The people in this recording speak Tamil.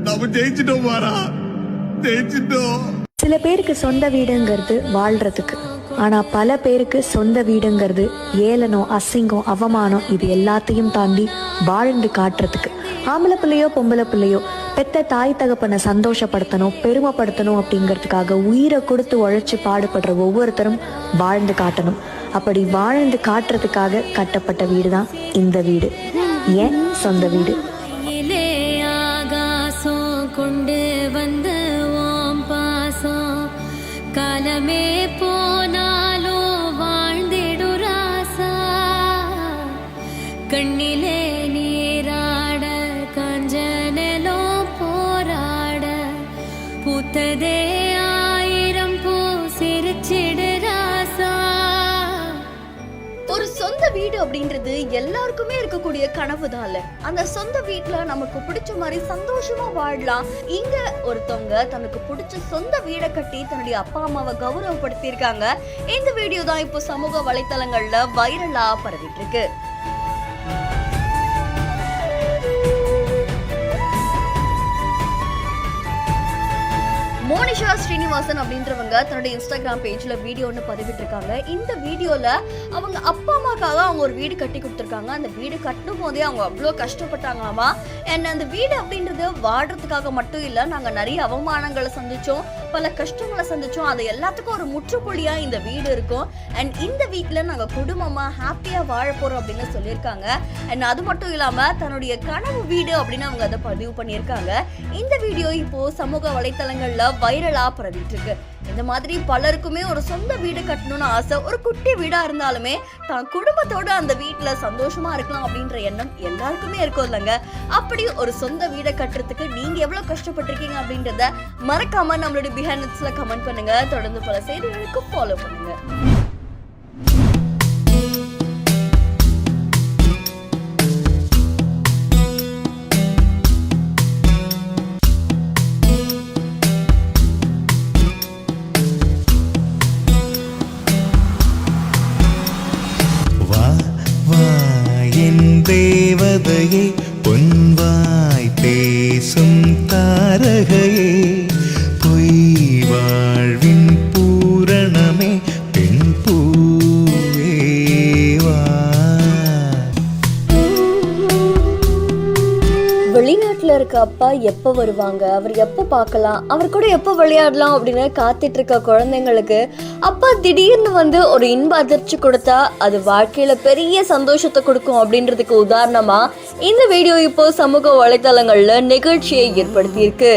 நம்ம ஜெயிச்சிட்டோம் மாறா, ஜெயிச்சிட்டோம். சில பேருக்கு சொந்த வீடுங்கிறது வாழ்றதுக்கு, ஆனா பல பேருக்கு சொந்த வீடுங்கிறது ஏளனம், அசிங்கம், அவமானம் இது எல்லாத்தையும் தாண்டி வாழ்ந்து காட்டுறதுக்கு. ஆம்பளை பிள்ளையோ பொம்பளை பிள்ளையோ பெத்த தாய் தகப்பனை சந்தோஷப்படுத்தணும், பெருமைப்படுத்தணும் அப்படிங்கிறதுக்காக உயிரை கொடுத்து உழைச்சி பாடுபடுற ஒவ்வொருத்தரும் வாழ்ந்து காட்டணும். அப்படி வாழ்ந்து காட்டுறதுக்காக கட்டப்பட்ட வீடு தான் இந்த வீடு, ஏன் சொந்த வீடு. கொண்டு வந்து ஓம் பாசம் காலமே போனாலோ வாழ்ந்திடு ராசா, கண்ணிலே நீராட கஞ்சனலோ போராட பூத்ததே ஆயிரம் பூ சிரிச்சிடு ராசா. ஒரு சொந்த வீடு அப்படின்றது எல்லாருக்குமே இருக்கக்கூடிய கனவு தான். அந்த சொந்த வீட்டுல நமக்கு பிடிச்ச மாதிரி சந்தோஷமா வாழலாம். இங்க ஒருத்தவங்க தனக்கு பிடிச்ச சொந்த வீடை கட்டி தன்னுடைய அப்பா அம்மாவை கௌரவப்படுத்தி இருக்காங்க. இந்த வீடியோ தான் இப்போ சமூக வலைத்தளங்கள்ல வைரலா பரவிட்டு இருக்கு. மோனிஷா ஸ்ரீனிவாசன் அப்படின்றவங்க தன்னுடைய இன்ஸ்டாகிராம் பேஜ்ல வீடியோ ஒன்று பதிவிட்டு இருக்காங்க. இந்த வீடியோல அவங்க அப்பா அம்மாக்காக அவங்க ஒரு வீடு கட்டி கொடுத்துருக்காங்க. அந்த வீடு கட்டும் போதே அவங்க அவ்வளோ கஷ்டப்பட்டாங்களாமா. அந்த வீடு அப்படின்றது வாடுறதுக்காக மட்டும் இல்லை, நாங்கள் நிறைய அவமானங்களை சந்திச்சோம், பல கஷ்டங்களை சந்திச்சோம், அது எல்லாத்துக்கும் ஒரு முற்றுப்புள்ளியா இந்த வீடு இருக்கும். அண்ட் இந்த வீட்டில் நாங்கள் குடும்பமா ஹாப்பியா வாழ போறோம் அப்படின்னு சொல்லியிருக்காங்க. அண்ட் அது மட்டும் இல்லாம தன்னுடைய கனவு வீடு அப்படின்னு அவங்க அதை பதிவு பண்ணியிருக்காங்க. இந்த வீடியோ இப்போ சமூக வலைத்தளங்கள்ல வைரலா பரவிட்டு இருக்கு. இந்த மாதிரி பலருக்குமே ஒரு சொந்த வீடு கட்டணும்னு ஆசை. ஒரு குட்டி வீடா இருந்தாலுமே தான் குடும்பத்தோட அந்த வீட்டுல சந்தோஷமா இருக்கலாம் அப்படின்ற எண்ணம் எல்லாருக்குமே இருக்கும் இல்லைங்க. அப்படி ஒரு சொந்த வீடை கட்டுறதுக்கு நீங்க எவ்வளவு கஷ்டப்பட்டிருக்கீங்க அப்படின்றத மறக்காம நம்மளுடைய பிஹைண்ட்ஸ்ல கமெண்ட் பண்ணுங்க. தொடர்ந்து பல செய்திகளுக்கு ஃபாலோ பண்ணுங்க. தேவதையே பொன்வாய் பேசும் தாரகையே, பொய் வாழ்வின் பூரணமே பெண் பூவேவா. வெளிநாட்டுல இருக்க அப்பா எப்ப வருவாங்க, அவர் எப்ப பார்க்கலாம், அவர் கூட எப்ப விளையாடலாம் அப்படின்னு காத்துட்டு இருக்க குழந்தைங்களுக்கு அப்பா திடீர்னு வந்து ஒரு இன்ப அதிர்ச்சி கொடுத்தா அது வாழ்க்கையில பெரிய சந்தோஷத்தை கொடுக்கும் அப்படின்றதுக்கு உதாரணமா இந்த வீடியோ இப்போ சமூக வலைதளங்கள்ல நிகழ்ச்சியை ஏற்படுத்தி இருக்கு.